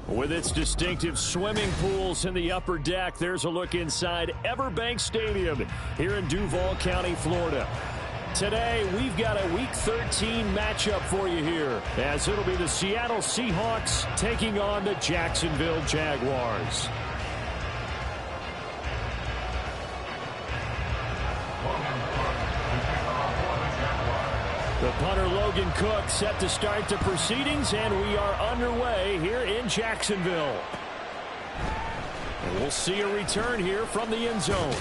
With its distinctive swimming pools in the upper deck, there's a look inside Everbank Stadium here in Duval County, Florida. Today, we've got a Week 13 matchup for you here, as it'll be the Seattle Seahawks taking on the Jacksonville Jaguars. The punter Logan Cook set to start the proceedings, and we are underway here in Jacksonville. And we'll see a return here from the end zone.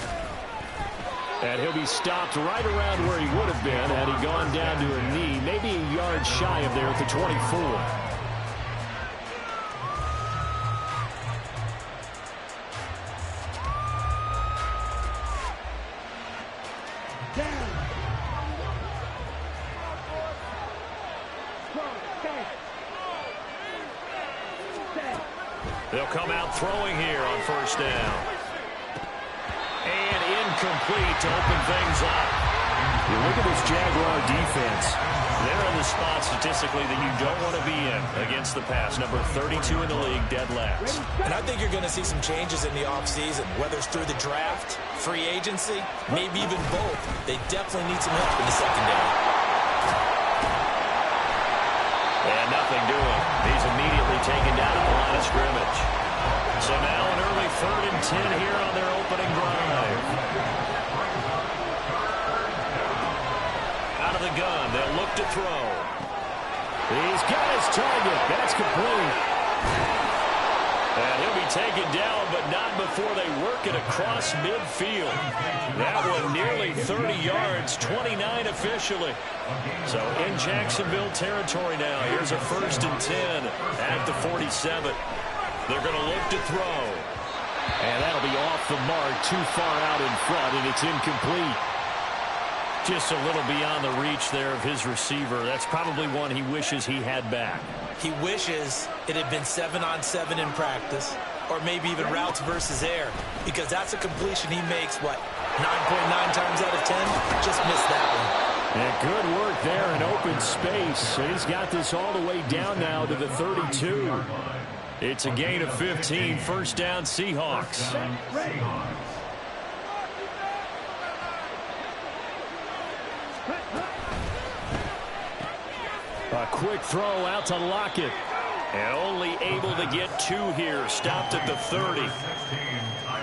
And he'll be stopped right around where he would have been had he gone down to a knee, maybe a yard shy of there at the 24. They'll come out throwing here on first down. And incomplete to open things up. You look at this Jaguar defense. They're in the spot statistically that you don't want to be in against the pass. Number 32 in the league, dead last. And I think you're going to see some changes in the offseason, whether it's through the draft, free agency, maybe even both. They definitely need some help in the secondary. And nothing doing. He's immediately taken down at the line of scrimmage. So now an early 3rd and 10 here on their opening drive. Out of the gun, they'll look to throw. He's got his target. That's complete. And he'll be taken down, but not before they work it across midfield. That one nearly 30 yards, 29 officially. So in Jacksonville territory now, here's a 1st and 10 at the 47. They're going to look to throw. And that'll be off the mark, too far out in front, and it's incomplete. Just a little beyond the reach there of his receiver. That's probably one he wishes he had back. He wishes it had been 7-on-7 in practice, or maybe even routes versus air, because that's a completion he makes, 9.9 times out of 10? Just missed that one. And good work there in open space. And he's got this all the way down now to the 32. It's a gain of 15, 1st down Seahawks. A quick throw out to Lockett. And only able to get 2 here. Stopped at the 30.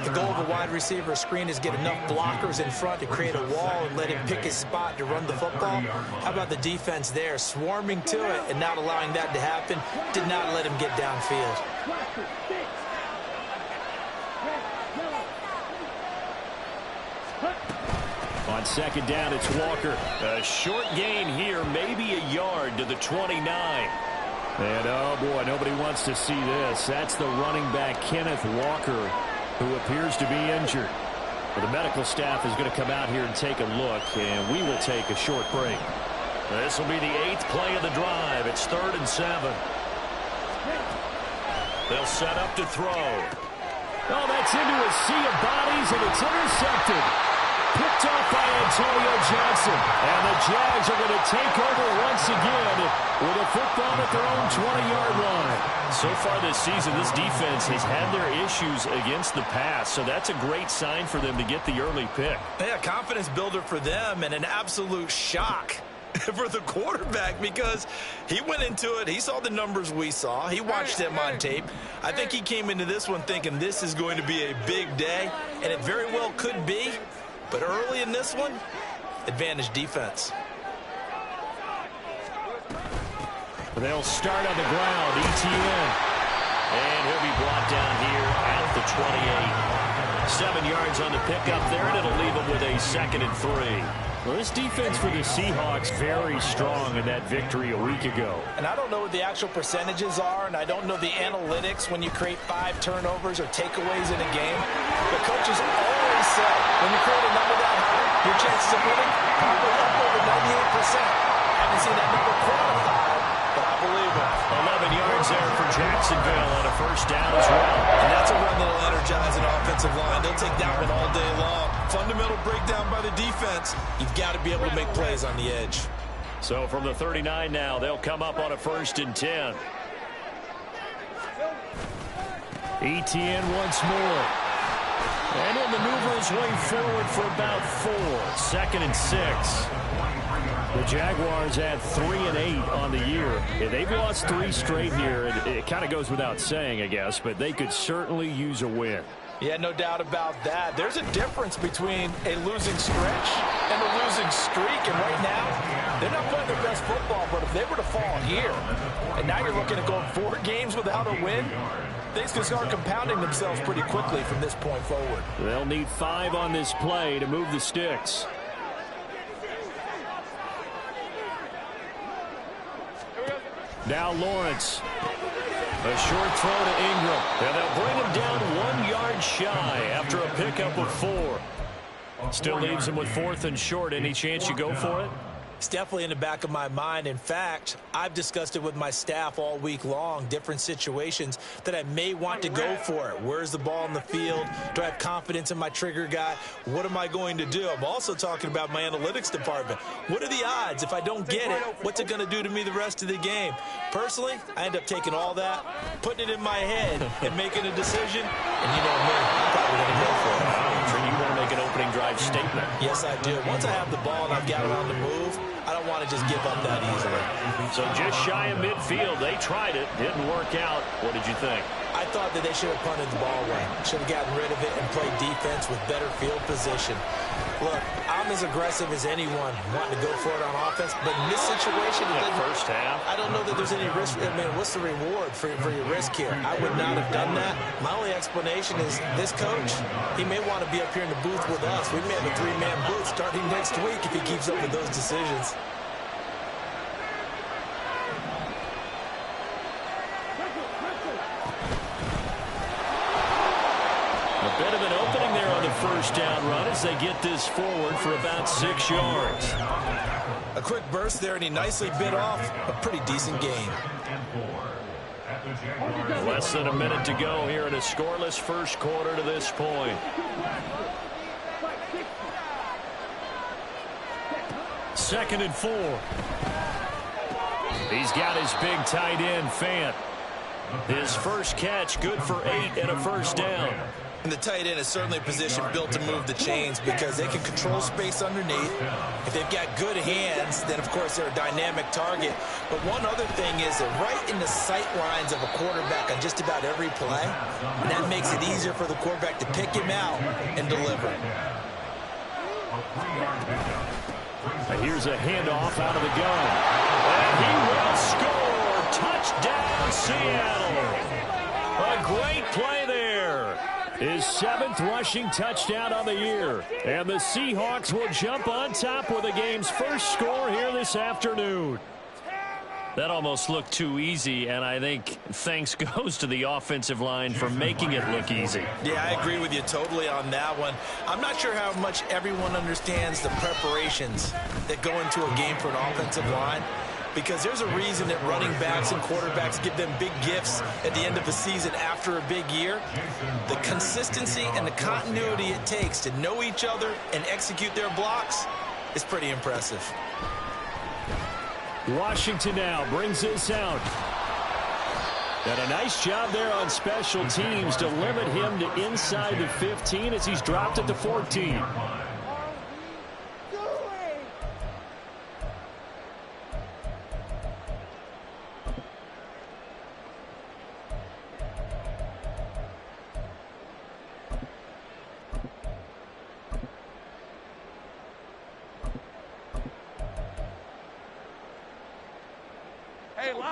The goal of a wide receiver screen is get enough blockers in front to create a wall and let him pick his spot to run the football. How about the defense there, swarming to it and not allowing that to happen? Did not let him get downfield. On 2nd down, it's Walker. A short gain here, maybe a yard to the 29. And, oh, boy, nobody wants to see this. That's the running back, Kenneth Walker, who appears to be injured. Well, the medical staff is going to come out here and take a look, and we will take a short break. This will be the 8th play of the drive. It's 3rd and 7. They'll set up to throw. Oh, that's into a sea of bodies, and it's intercepted. Picked off by Antonio Johnson. And the Jags are going to take over once again with a football at their own 20-yard line. So far this season, this defense has had their issues against the pass, so that's a great sign for them to get the early pick. Yeah, confidence builder for them and an absolute shock for the quarterback because he went into it. He saw the numbers we saw. He watched them on tape. I think he came into this one thinking this is going to be a big day, and it very well could be. But early in this one, advantage defense. They'll start on the ground, ETN. And he'll be brought down here at the 28. 7 yards on the pickup there, and it'll leave him with a 2nd and 3. Well, this defense for the Seahawks very strong in that victory a week ago. And I don't know what the actual percentages are, and I don't know the analytics when you create 5 turnovers or takeaways in a game. But coaches always say when you create a number that high, your chances of winning probably up over 98%. I haven't seen that number quantified, but I believe it. 11 yards there for Jacksonville on a 1st down as well. And that's a run that'll energize an offensive line. They'll take that one all day long. Fundamental breakdown by the defense. You've got to be able to make plays on the edge. So from the 39 now, they'll come up on a 1st and 10. Etienne once more. And he'll maneuver his way forward for about 4. 2nd and 6. The Jaguars had 3 and 8 on the year. They've lost 3 straight here. It kind of goes without saying, I guess, but they could certainly use a win. Yeah, no doubt about that. There's a difference between a losing stretch and a losing streak. And right now, they're not playing their best football. But if they were to fall here, and now you're looking at going 4 games without a win, things can start compounding themselves pretty quickly from this point forward. They'll need 5 on this play to move the sticks. Now Lawrence. A short throw to Ingram. And they'll bring him down 1 yard shy after a pickup of 4. Still leaves him with 4th and short. Any chance you go for it? It's definitely in the back of my mind. In fact, I've discussed it with my staff all week long, different situations that I may want to go for it. Where's the ball in the field? Do I have confidence in my trigger guy? What am I going to do? I'm also talking about my analytics department. What are the odds? If I don't get it, what's it going to do to me the rest of the game? Personally, I end up taking all that, putting it in my head, and making a decision. And you know me, I'm probably going to go for it. I'm sure you want to make an opening drive statement. Yes, I do. Once I have the ball and I've got it on the move, I don't want to just give up that easily. So just shy of midfield. They tried it. Didn't work out. What did you think? I thought that they should have punted the ball away. Should have gotten rid of it and played defense with better field position. Look, I'm as aggressive as anyone wanting to go for it on offense, but in this situation, first half, I don't know that there's any risk. I mean, what's the reward for your risk here? I would not have done that. My only explanation is this coach, he may want to be up here in the booth with us. We may have a 3-man booth starting next week if he keeps up with those decisions. A bit of an opening there on the first down run as they get this forward for about 6 yards. A quick burst there, and he nicely bit off a pretty decent gain. Less than a minute to go here in a scoreless first quarter to this point. Second and 4. He's got his big tight end, Fant. His first catch, good for 8 and a first down. And the tight end is certainly a position built to move the chains because they can control space underneath. If they've got good hands, then, of course, they're a dynamic target. But one other thing is they're right in the sight lines of a quarterback on just about every play. And that makes it easier for the quarterback to pick him out and deliver. Here's a handoff out of the gun. And he will score. Touchdown, Seattle. A great play there. His 7th rushing touchdown on the year. And the Seahawks will jump on top with the game's first score here this afternoon. That almost looked too easy, and I think thanks goes to the offensive line for making it look easy. Yeah, I agree with you totally on that one. I'm not sure how much everyone understands the preparations that go into a game for an offensive line, because there's a reason that running backs and quarterbacks give them big gifts at the end of the season after a big year. The consistency and the continuity it takes to know each other and execute their blocks is pretty impressive. Washington now brings this out. And a nice job there on special teams to limit him to inside the 15 as he's dropped it to 14.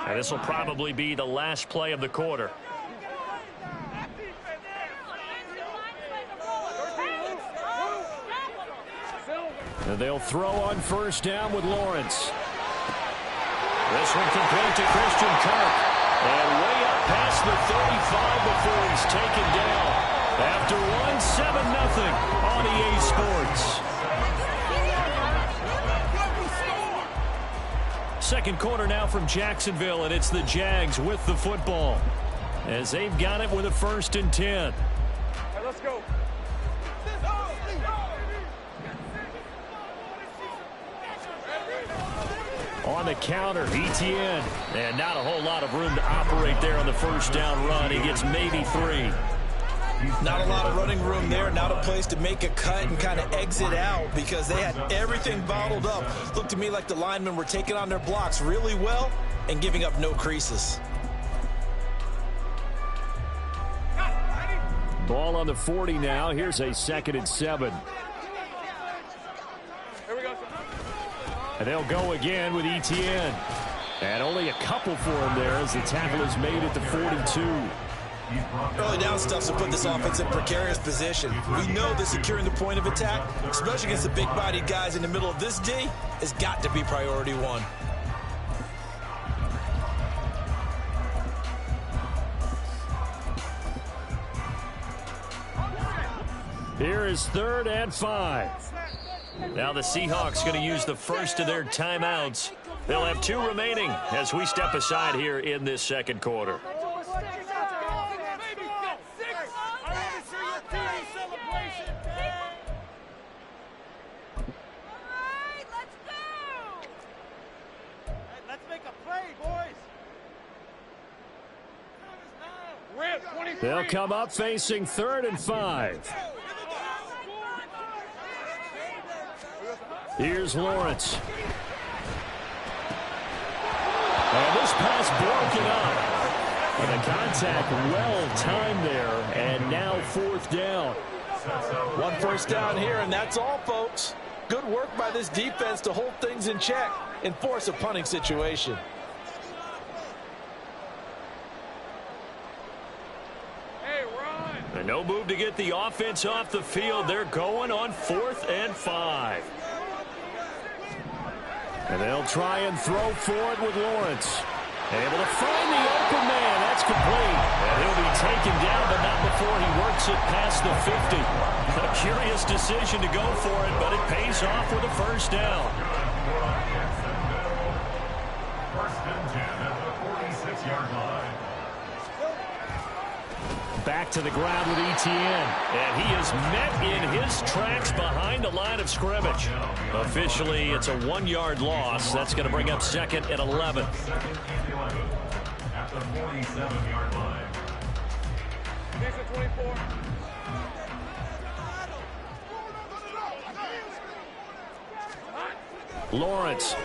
And this will probably be the last play of the quarter. And they'll throw on first down with Lawrence. This one complete to Christian Kirk. And way up past the 35 before he's taken down. After 1-7-0 on EA Sports. Second quarter now from Jacksonville, and it's the Jags with the football as they've got it with a 1st and 10. Hey, let's go. On the counter, ETN. And not a whole lot of room to operate there on the first down run. He gets maybe 3. Not a lot of running room there. Not a place to make a cut and kind of exit out because they had everything bottled up. Looked to me like the linemen were taking on their blocks really well and giving up no creases. Ball on the 40 now. Here's a 2nd and 7. And they'll go again with ETN. And only a couple for him there as the tackle is made at the 42. Early down stuff to put this offense in precarious position. We know that securing the point of attack, especially against the big-bodied guys in the middle of this D, has got to be priority 1. Here is 3rd and 5. Now the Seahawks going to use the first of their timeouts. They'll have 2 remaining as we step aside here in this second quarter. They'll come up facing 3rd and 5. Here's Lawrence. And this pass broken up. And the contact well timed there. And now 4th down. 1 first down here, and that's all, folks. Good work by this defense to hold things in check and force a punting situation. And no move to get the offense off the field. They're going on 4th and 5. And they'll try and throw forward with Lawrence. Able to find the open man. That's complete. And he'll be taken down, but not before he works it past the 50. A curious decision to go for it, but it pays off with a first down. First and 10 at the 46-yard line. Back to the ground with ETN. And he is met in his tracks behind the line of scrimmage. Officially, it's a 1-yard loss. That's going to bring up 2nd and 11. At the 47-yard line. Lawrence.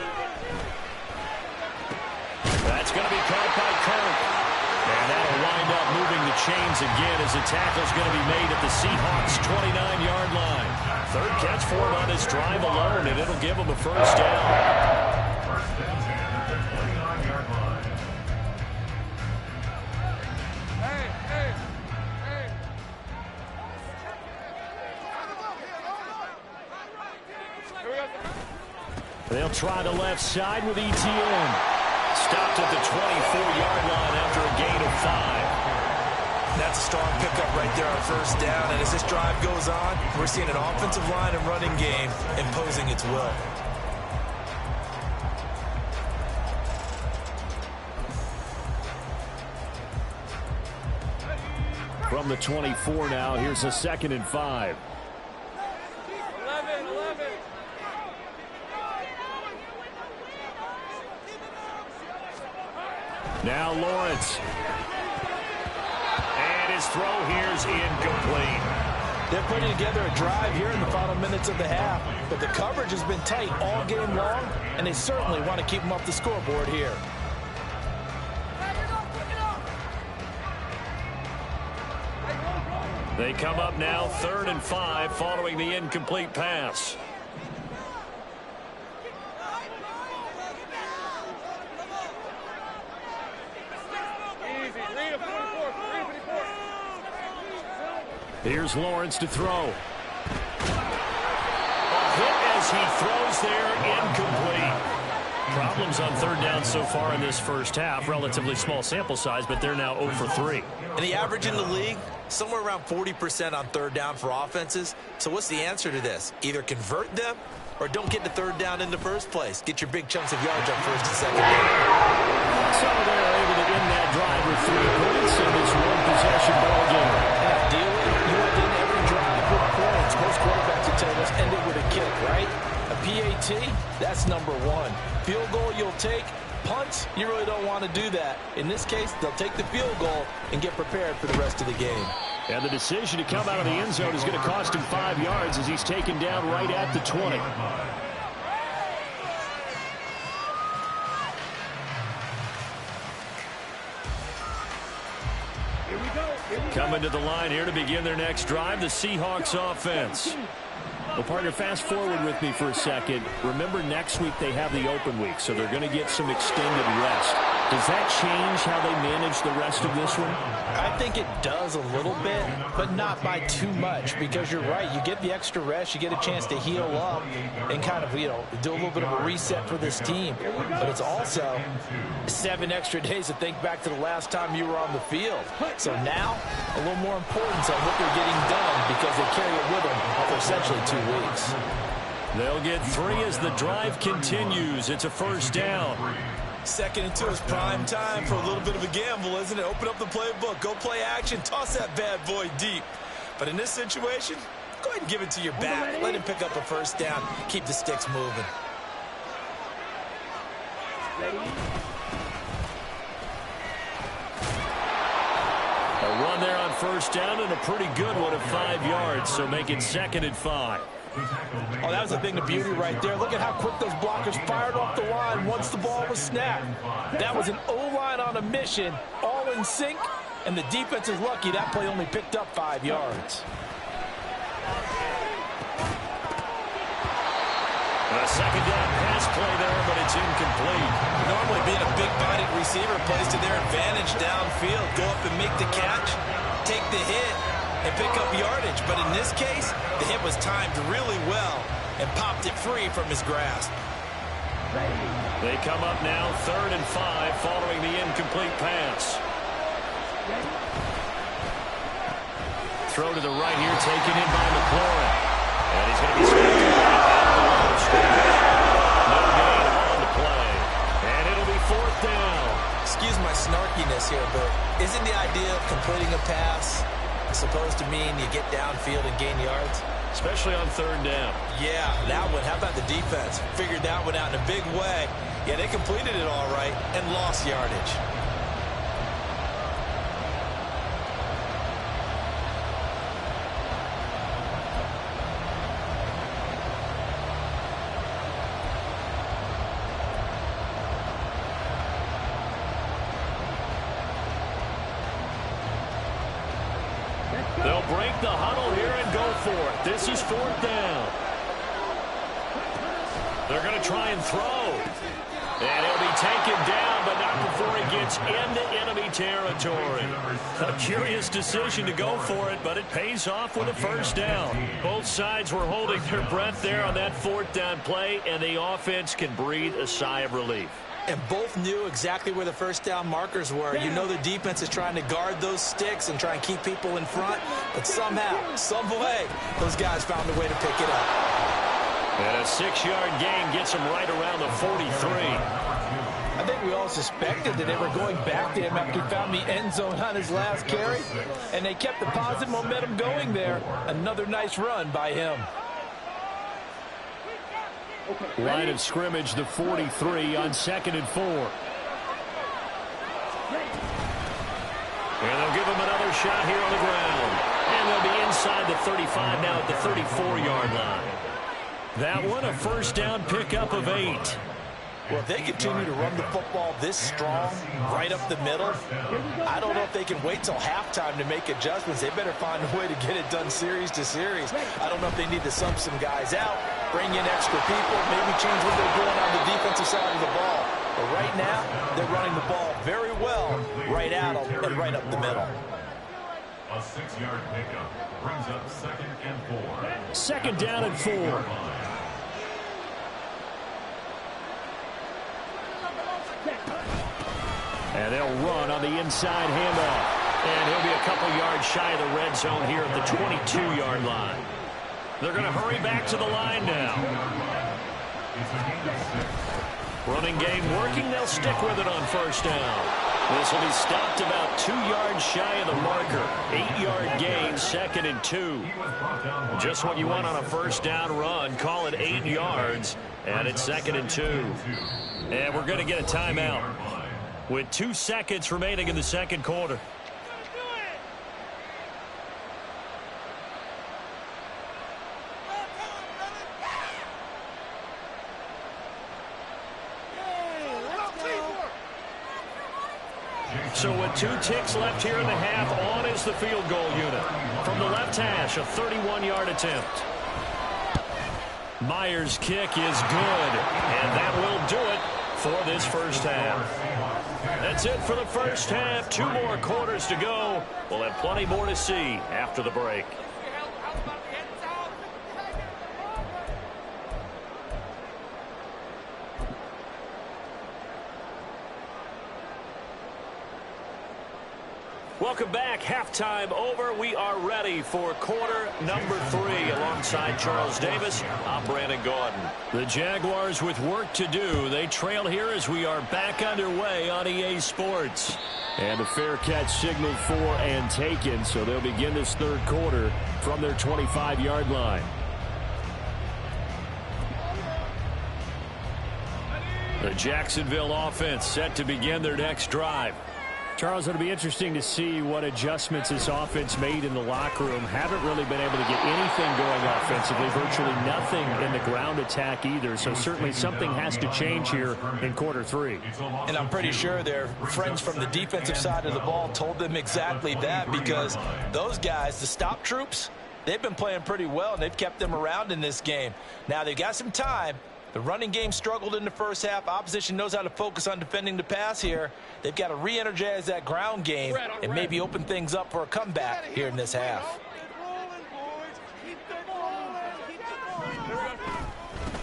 That's going to be caught by Kirk. And that'll wind up moving the chains again as the tackle's going to be made at the Seahawks' 29-yard line. 3rd catch for him on this drive alone, and it'll give him a first down. First and 10 at the 29-yard line. They'll try the left side with ETN. Stopped at the 24-yard line after a gain of 5. That's a strong pickup right there on first down. And as this drive goes on, we're seeing an offensive line and running game imposing its will. From the 24 now, here's a 2nd and 5. Now Lawrence. And his throw here is incomplete. They're putting together a drive here in the final minutes of the half, but the coverage has been tight all game long, and they certainly want to keep them off the scoreboard here. They come up now 3rd and 5 following the incomplete pass. Here's Lawrence to throw. A hit as he throws there, incomplete. Problems on 3rd down so far in this first half. Relatively small sample size, but they're now 0 for 3. And the average in the league, somewhere around 40% on 3rd down for offenses. So what's the answer to this? Either convert them or don't get to 3rd down in the first place. Get your big chunks of yards on 1st and 2nd down. So they're able to end that drive with 3 points in this one-possession ball game. Ideally, you would end every drive with points. Most quarterbacks would tell us end it with a kick, right? A PAT PAT, that's number one. Field goal you'll take. Punts, you really don't want to do that. In this case, they'll take the field goal and get prepared for the rest of the game. And the decision to come out of the end zone is going to cost him 5 yards as he's taken down right at the 20. Coming to the line here to begin their next drive, the Seahawks offense. Well, partner, fast forward with me for a second. Remember, next week they have the open week, so they're going to get some extended rest. Does that change how they manage the rest of this one? I think it does a little bit, but not by too much, because you're right. You get the extra rest. You get a chance to heal up and kind of, do a little bit of a reset for this team. But it's also 7 extra days to think back to the last time you were on the field. So now, a little more importance on what they're getting done because they carry it with them for essentially 2 weeks. They'll get 3 as the drive continues. It's a first down. 2nd and 2 is prime time for a little bit of a gamble, isn't it? Open up the playbook, go play action, toss that bad boy deep. But in this situation, go ahead and give it to your back. Let him pick up a first down. Keep the sticks moving. A run there on first down and a pretty good one of 5 yards, so make it 2nd and 5. Oh, that was a thing of beauty right there. Look at how quick those blockers fired off the line once the ball was snapped. That was an O-line on a mission, all in sync, and the defense is lucky that play only picked up 5 yards. A second down pass play there, but it's incomplete. Normally being a big-bodied receiver plays to their advantage downfield. Go up and make the catch, take the hit, and pick up yardage. But in this case, the hit was timed really well and popped it free from his grasp. They come up now 3rd and 5 following the incomplete pass. Throw to the right here, taken in by McLaurin. And he's going to be stripped away. No gain on the play. And it'll be 4th down. Excuse my snarkiness here, but isn't the idea of completing a pass supposed to mean you get downfield and gain yards? Especially on 3rd down. Yeah, that one. How about the defense? Figured that one out in a big way. Yeah, they completed it all right and lost yardage. They'll break the huddle here and go for it. This is 4th down. They're going to try and throw. And he'll be taken down, but not before he gets into enemy territory. A curious decision to go for it, but it pays off with a first down. Both sides were holding their breath there on that 4th down play, and the offense can breathe a sigh of relief. And both knew exactly where the first down markers were. You know the defense is trying to guard those sticks and try and keep people in front. But somehow, some way, those guys found a way to pick it up. And a 6-yard gain gets him right around the 43. I think we all suspected that they were going back to him after he found the end zone on his last carry. And they kept the positive momentum going there. Another nice run by him. Line of scrimmage, the 43 on 2nd and 4. And they'll give him another shot here on the ground. And they'll be inside the 35 now at the 34-yard line. That one, a first down pickup of 8. Well, if they continue to run the football this strong, right up the middle, I don't know if they can wait till halftime to make adjustments. They better find a way to get it done series to series. I don't know if they need to sub some guys out, bring in extra people, maybe change what they're doing on the defensive side of the ball. But right now, they're running the ball very well right at them and right up the middle. A 6-yard pickup brings up 2nd and 4. 2nd down and 4. And they'll run on the inside handoff. And he'll be a couple yards shy of the red zone here at the 22-yard line. They're going to hurry back to the line now. Running game working. They'll stick with it on first down. This will be stopped about 2 yards shy of the marker. 8-yard gain, 2nd and 2. Just what you want on a first down run. Call it 8 yards, and it's 2nd and 2. And we're going to get a timeout with 2 seconds remaining in the second quarter. So with 2 ticks left here in the half, on is the field goal unit. From the left hash, a 31-yard attempt. Myers' kick is good, and that will do it for this first half. That's it for the first half. 2 more quarters to go. We'll have plenty more to see after the break. Welcome back. Halftime over. We are ready for quarter number 3. Alongside Charles Davis, I'm Brandon Gaudin. The Jaguars with work to do. They trail here as we are back underway on EA Sports. And a fair catch signaled for and taken, so they'll begin this third quarter from their 25-yard line. The Jacksonville offense set to begin their next drive. Charles, it'll be interesting to see what adjustments this offense made in the locker room. Haven't really been able to get anything going offensively, virtually nothing in the ground attack either. So certainly something has to change here in quarter 3. And I'm pretty sure their friends from the defensive side of the ball told them exactly that, because those guys, the stop troops, they've been playing pretty well, and they've kept them around in this game. Now they've got some time. The running game struggled in the first half. Opposition knows how to focus on defending the pass here. They've got to re-energize that ground game and maybe open things up for a comeback here in this half.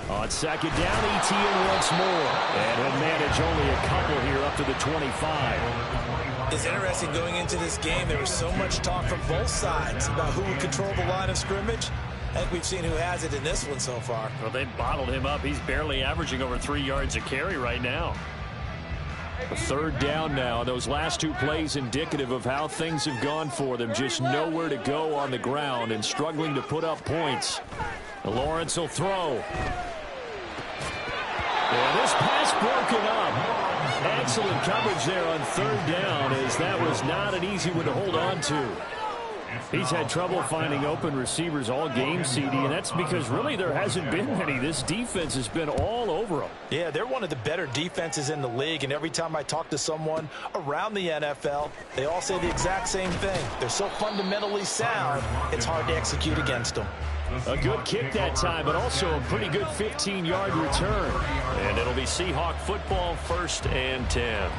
On second down, ETN once more. And he'll manage only a couple here up to the 25. It's interesting going into this game. There was so much talk from both sides about who would control the line of scrimmage. I think we've seen who has it in this one so far. Well, they bottled him up. He's barely averaging over 3 yards a carry right now. A third down now. Those last 2 plays indicative of how things have gone for them. Just nowhere to go on the ground and struggling to put up points. Lawrence will throw. And this pass broken up. Excellent coverage there on third down, as that was not an easy one to hold on to. He's had trouble finding open receivers all game, CD, and that's because really there hasn't been many. This defense has been all over them. Yeah, they're one of the better defenses in the league, and every time I talk to someone around the NFL, they all say the exact same thing. They're so fundamentally sound, it's hard to execute against them. A good kick that time, but also a pretty good 15-yard return. And it'll be Seahawk football, 1st and 10.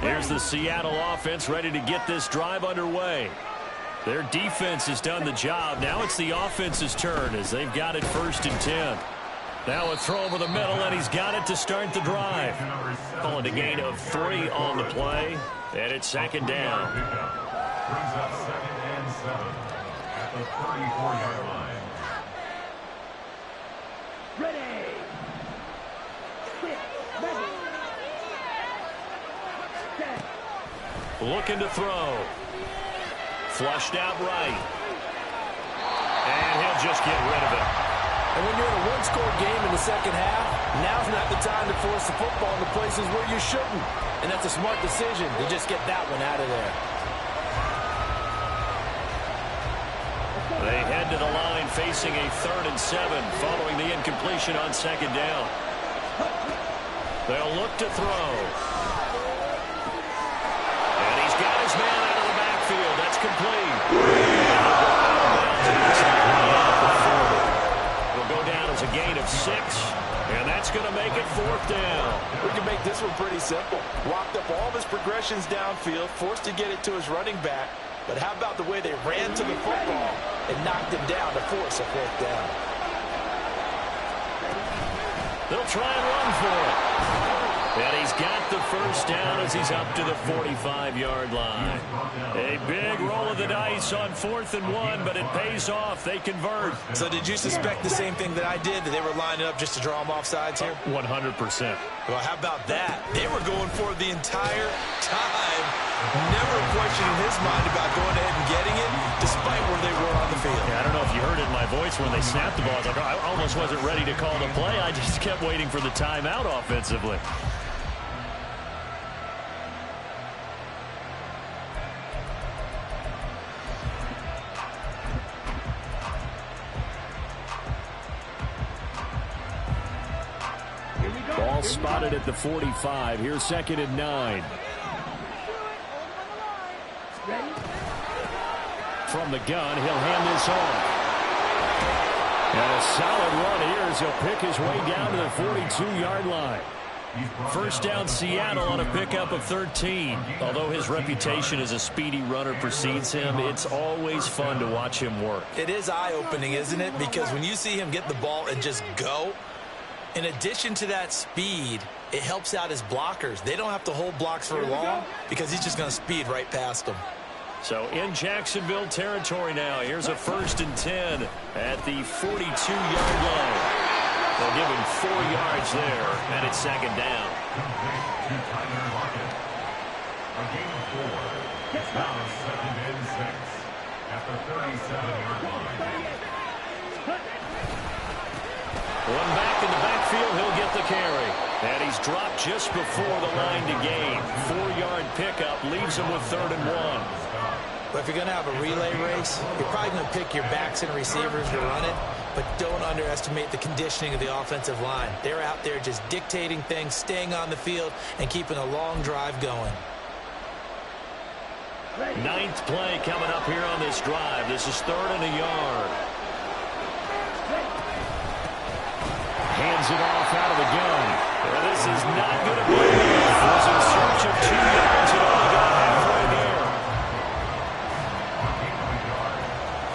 Here's the Seattle offense ready to get this drive underway. Their defense has done the job. Now it's the offense's turn as they've got it 1st and 10. Now a throw over the middle, and he's got it to start the drive. Calling a gain of 3 on the play, and it's 2nd down. Brings up 2nd and 7 at the 34-yard line. Ready. Looking to throw. Flushed out right. And he'll just get rid of it. And when you're in a one-score game in the second half, now's not the time to force the football in the places where you shouldn't. And that's a smart decision to just get that one out of there. They head to the line facing a 3rd and 7 following the incompletion on 2nd down. They'll look to throw. And he's got his man out of the backfield. That's complete. It'll go down as a gain of 6. And that's going to make it 4th down. We can make this one pretty simple. Walked up all of his progressions downfield, forced to get it to his running back. But how about the way they ran to the football and knocked him down to force a 4th down? They'll try and run for it. And he's got the first down as he's up to the 45-yard line. A big roll of the dice on 4th and 1, but it pays off. They convert. So did you suspect the same thing that I did, that they were lining up just to draw them off sides here? 100%. Well, how about that? They were going for it the entire time. Never a question in his mind about going ahead and getting it, despite where they were on the field. Yeah, I don't know if you heard it in my voice when they snapped the ball. I was like, I almost wasn't ready to call the play. I just kept waiting for the timeout offensively. Ball spotted at the 45. Here's 2nd and 9. From the gun, he'll hand this off. And a solid run here as he'll pick his way down to the 42-yard line. First down Seattle on a pickup of 13. Although his reputation as a speedy runner precedes him, it's always fun to watch him work. It is eye-opening, isn't it? Because when you see him get the ball and just go, in addition to that speed, it helps out his blockers. They don't have to hold blocks for long because he's just going to speed right past them. So in Jacksonville territory now. Here's a 1st and 10 at the 42-yard line. They'll give him 4 yards there, and it's 2nd down. A gain of 4. It's now 2nd and 6 at the 37-yard line. One back in the backfield, he'll get the carry. And he's dropped just before the line to gain. 4-yard pickup leaves him with 3rd and 1. But if you're going to have a relay race, you're probably going to pick your backs and receivers to run it, but don't underestimate the conditioning of the offensive line. They're out there just dictating things, staying on the field, and keeping a long drive going. 9th play coming up here on this drive. This is 3rd and a yard. Hands it off out of the gun. Well, this is not going to be enough. Was in search of 2 yards and only got halfway there.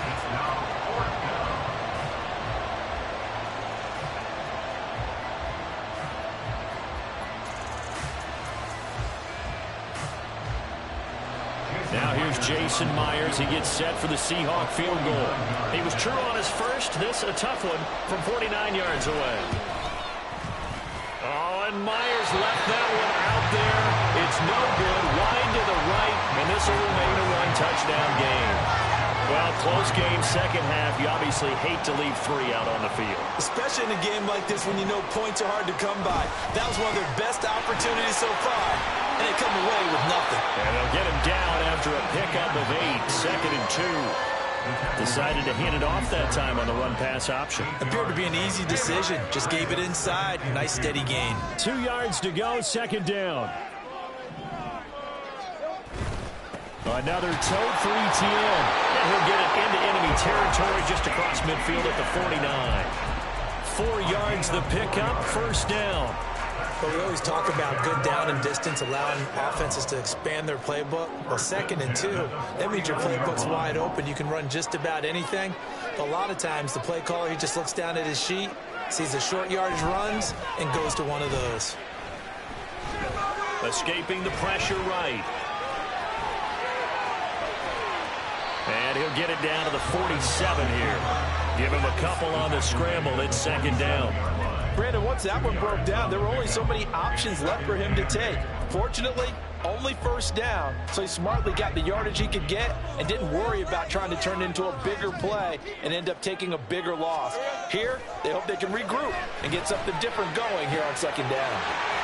It's now 4th down. Now here's Jason Myers. He gets set for the Seahawk field goal. He was true on his first. This a tough one from 49 yards away. Oh, and Myers left that one out there. It's no good. Wide to the right, and this will remain a 1-touchdown game. Well, close game, second half. You obviously hate to leave 3 out on the field. Especially in a game like this when you know points are hard to come by. That was one of their best opportunities so far, and they come away with nothing. And they'll get him down after a pickup of 8, 2nd and 2. Decided to hand it off that time on the run-pass option. Appeared to be an easy decision. Just gave it inside. Nice steady gain. 2 yards to go, 2nd down. Another toe for ETN. And he'll get it into enemy territory just across midfield at the 49. 4 yards the pickup, 1st down. But we always talk about good down and distance, allowing offenses to expand their playbook. Well, 2nd and 2, that means your playbook's wide open. You can run just about anything. But a lot of times, the play caller, he just looks down at his sheet, sees the short yardage runs, and goes to one of those. Escaping the pressure right. And he'll get it down to the 47 here. Give him a couple on the scramble. It's 2nd down. Brandon, once that one broke down, there were only so many options left for him to take. Fortunately, only 1st down, so he smartly got the yardage he could get and didn't worry about trying to turn it into a bigger play and end up taking a bigger loss. Here, they hope they can regroup and get something different going here on 2nd down.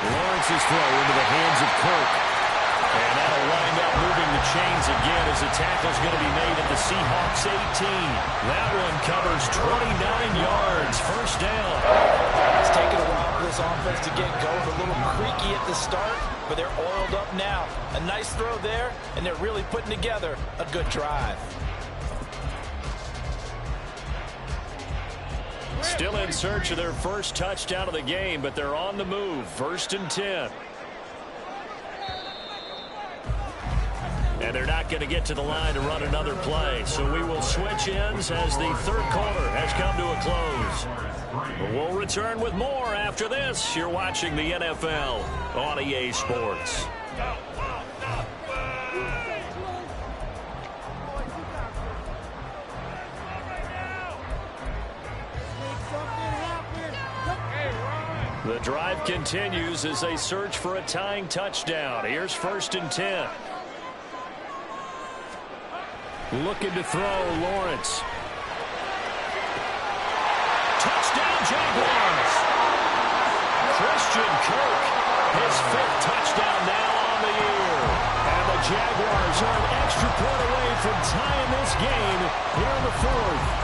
Lawrence's throw into the hands of Kirk. And that'll wind up moving the chains again as the tackle's going to be made at the Seahawks 18. That one covers 29 yards. 1st down. It's taken a while for this offense to get going. A little creaky at the start, but they're oiled up now. A nice throw there, and they're really putting together a good drive. Still in search of their first touchdown of the game, but they're on the move. 1st and 10. And they're not going to get to the line to run another play. So we will switch ends as the 3rd quarter has come to a close. We'll return with more after this. You're watching the NFL on EA Sports. The drive continues as they search for a tying touchdown. Here's 1st and 10. Looking to throw, Lawrence. Touchdown, Jaguars. Christian Kirk, his 5th touchdown now on the year. And the Jaguars are an extra point away from tying this game here in the 4th.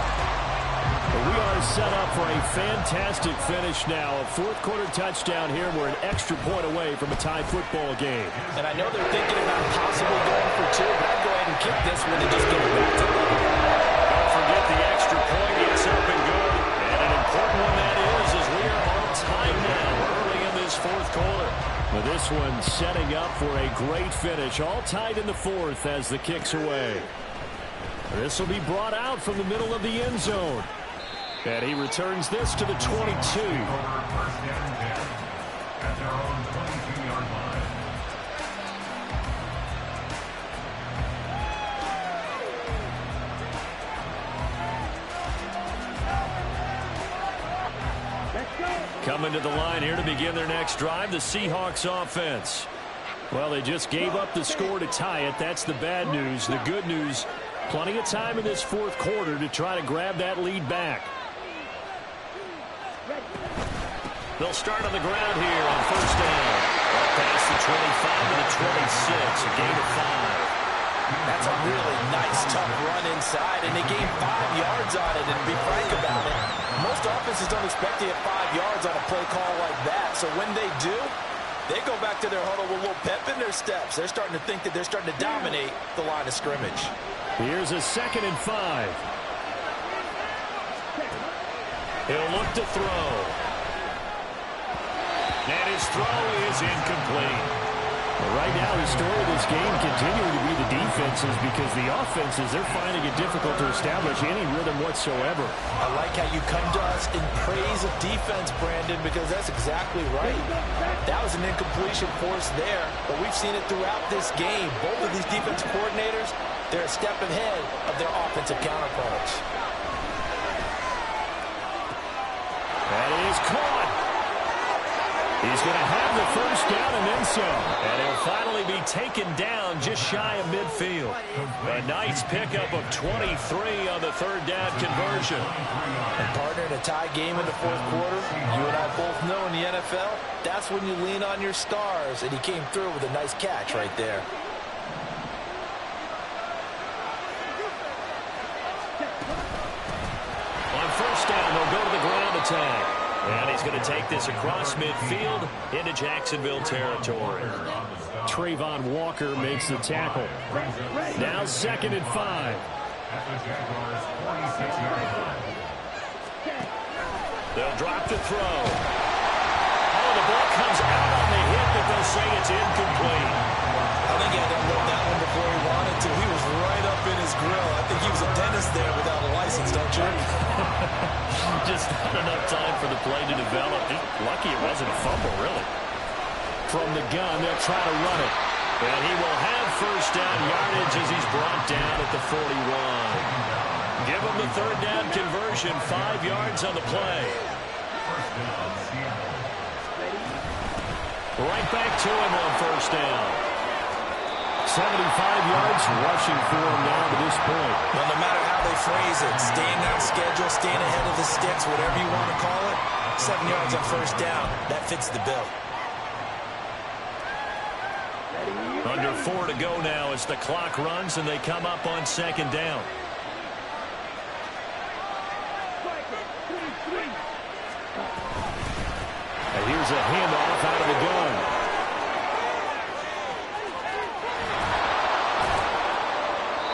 We are set up for a fantastic finish now. A 4th quarter touchdown here. We're an extra point away from a tie football game. And I know they're thinking about possibly going for 2, but I'd go ahead and kick this one and just get it back to them. Don't forget the extra point. It's up and good. And an important one that is, as we are on time now early in this 4th quarter. But this one setting up for a great finish. All tied in the 4th as the kick's away. This will be brought out from the middle of the end zone. And he returns this to the 22. First down 10 at their own 22-yard line. Coming to the line here to begin their next drive, the Seahawks offense. Well, they just gave up the score to tie it. That's the bad news. The good news, plenty of time in this 4th quarter to try to grab that lead back. They'll start on the ground here on 1st down. Past the 25 to the 26, a gain of 5. That's a really nice, tough run inside, and they gained 5 yards on it. And to be frank about it, most offenses don't expect to get 5 yards on a play call like that. So when they do, they go back to their huddle with a little pep in their steps. They're starting to think that they're starting to dominate the line of scrimmage. Here's a 2nd and 5. He'll look to throw. And his throw is incomplete. Well, right now, the story of this game continuing to be the defenses, because the offenses, they're finding it difficult to establish any rhythm whatsoever. I like how you come to us in praise of defense, Brandon, because that's exactly right. That was an incompletion force there, but we've seen it throughout this game. Both of these defense coordinators, they're a step ahead of their offensive counterparts. That is caught. He's going to have the 1st down and then some. And he'll finally be taken down just shy of midfield. A nice pickup of 23 on the 3rd down conversion. And partner, in a tie game in the 4th quarter, you and I both know in the NFL, that's when you lean on your stars. And he came through with a nice catch right there. On 1st down, they'll go to the ground attack. And he's going to take this across midfield into Jacksonville territory. Trayvon Walker makes the tackle. Now 2nd and 5. At the Jaguars' 46-yard line. They'll drop to throw. Oh, the ball comes out on the hit, but they'll say it's incomplete. I think he had to unload that one before he wanted to. He was right up in his grill. I think he was a dentist there without a license, don't you? Just not enough time for the play to develop. Lucky it wasn't a fumble, really. From the gun, they'll try to run it. And he will have 1st down yardage as he's brought down at the 41. Give him the 3rd down conversion, 5 yards on the play. Right back to him on 1st down. 75 yards rushing for him now to this point. Well, no matter how they phrase it, staying on schedule, staying ahead of the sticks, whatever you want to call it, 7 yards on 1st down. That fits the bill. Under 4 to go now as the clock runs and they come up on 2nd down. And here's a handoff out of the gun.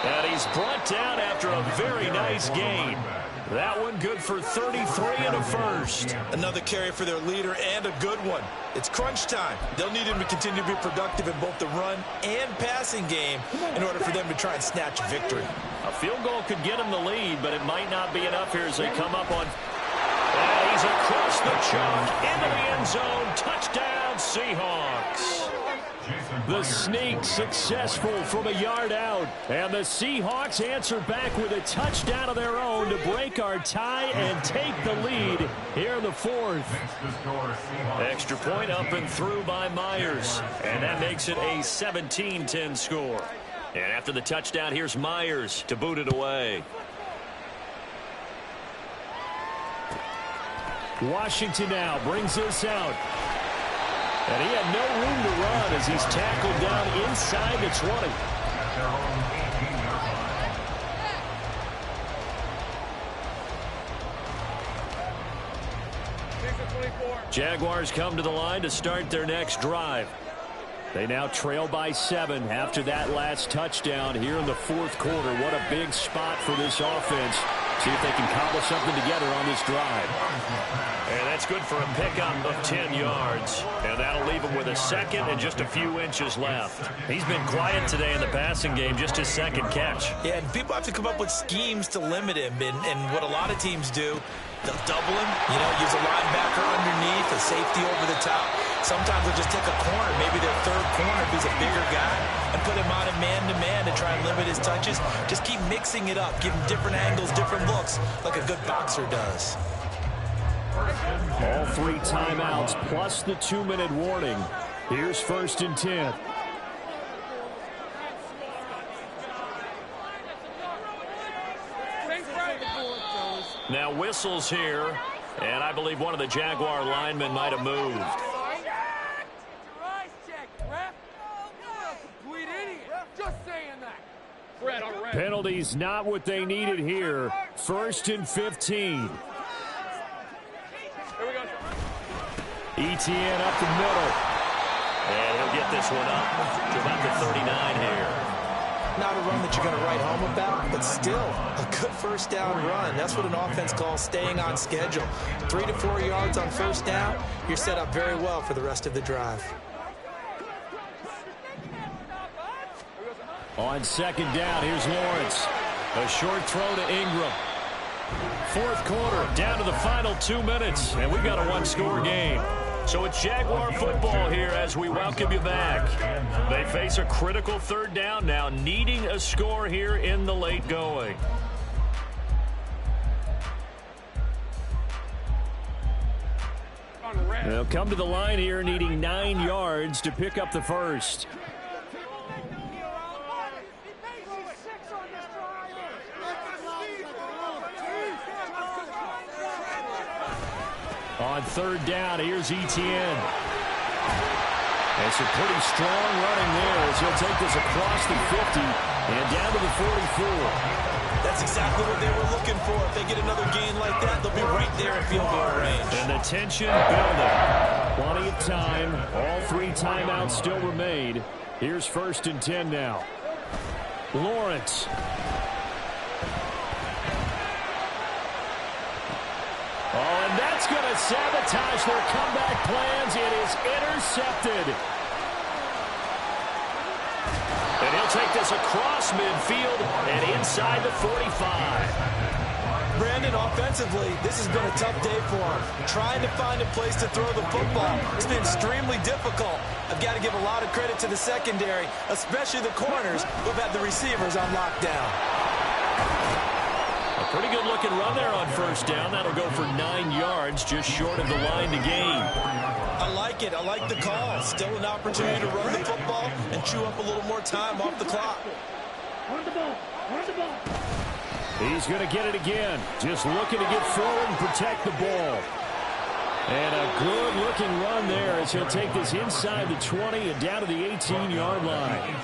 And he's brought down after a very nice gain. That one good for 33 and a 1st. Another carry for their leader and a good one. It's crunch time. They'll need him to continue to be productive in both the run and passing game in order for them to try and snatch a victory. A field goal could get him the lead, but it might not be enough here as they come up on. And he's the chunk into the end zone. Touchdown, Seahawks. The sneak successful from a yard out. And the Seahawks answer back with a touchdown of their own to break our tie and take the lead here in the fourth. Extra point up and through by Myers. And that makes it a 17-10 score. And after the touchdown, here's Myers to boot it away. Washington now brings this out. And he had no room to run as he's tackled down inside the 20. Jaguars come to the line to start their next drive. They now trail by 7 after that last touchdown here in the fourth quarter. What a big spot for this offense. See if they can cobble something together on this drive. And that's good for a pickup of 10 yards. And that'll leave him with a second and just a few inches left. He's been quiet today in the passing game, just his second catch. Yeah, and people have to come up with schemes to limit him. And what a lot of teams do, they'll double him, use a linebacker underneath, a safety over the top. Sometimes they'll just take a corner, maybe their third corner if he's a bigger guy, and put him on a man-to-man to try and limit his touches. Just keep mixing it up, give him different angles, different looks, like a good boxer does. All 3 timeouts plus the 2-minute warning. Here's 1st and 10. Now whistles here, and I believe one of the Jaguar linemen might have moved. Penalties not what they needed here. 1st and 15. Etienne up the middle. And he'll get this one up to about the 39 here. Not a run that you're going to write home about, but still a good first down run. That's what an offense calls staying on schedule. 3 to 4 yards on first down, you're set up very well for the rest of the drive. On 2nd down, here's Lawrence. A short throw to Ingram. Fourth quarter, down to the final 2 minutes, and we've got a 1-score game. So it's Jaguar football here as we welcome you back. They face a critical 3rd down now, needing a score here in the late going. They'll come to the line here needing 9 yards to pick up the first. On 3rd down, here's Etienne. And some pretty strong running there as he'll take this across the 50 and down to the 44. That's exactly what they were looking for. If they get another gain like that, they'll be right there in field goal range. And the tension building. Plenty of time. All 3 timeouts still remain. Here's 1st and 10 now. Lawrence. Oh, and that's going to sabotage their comeback plans. It is intercepted. And he'll take this across midfield and inside the 45. Brandon, offensively, this has been a tough day for him. Trying to find a place to throw the football. It's been extremely difficult. I've got to give a lot of credit to the secondary, especially the corners who've had the receivers on lockdown. A pretty good-looking run there on 1st down. That'll go for 9 yards, just short of the line to gain. I like it. I like the call. Still an opportunity to run the football and chew up a little more time off the clock. He's going to get it again. Just looking to get forward and protect the ball. And a good-looking run there as he'll take this inside the 20 and down to the 18-yard line.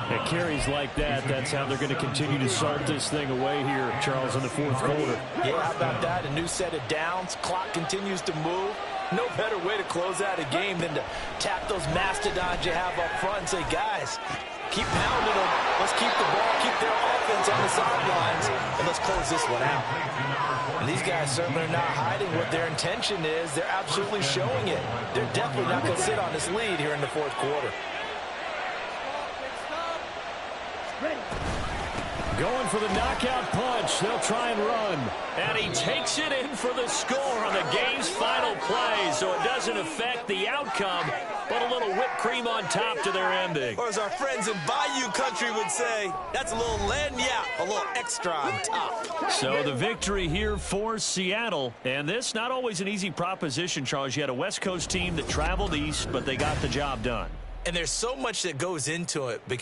At carries like that, that's how they're going to continue to salt this thing away here, Charles, in the fourth quarter. Yeah, how about that? A new set of downs. Clock continues to move. No better way to close out a game than to tap those mastodons you have up front and say, guys, keep pounding them. Let's keep the ball, keep their offense on the sidelines, and let's close this one out. And these guys certainly are not hiding what their intention is. They're absolutely showing it. They're definitely not going to sit on this lead here in the fourth quarter. Going for the knockout punch. They'll try and run. And he takes it in for the score on the game's final play, so it doesn't affect the outcome, but a little whipped cream on top to their ending. Or as our friends in Bayou Country would say, that's a little lagniappe, a little extra on top. So the victory here for Seattle. And this, not always an easy proposition, Charles. You had a West Coast team that traveled east, but they got the job done. And there's so much that goes into it because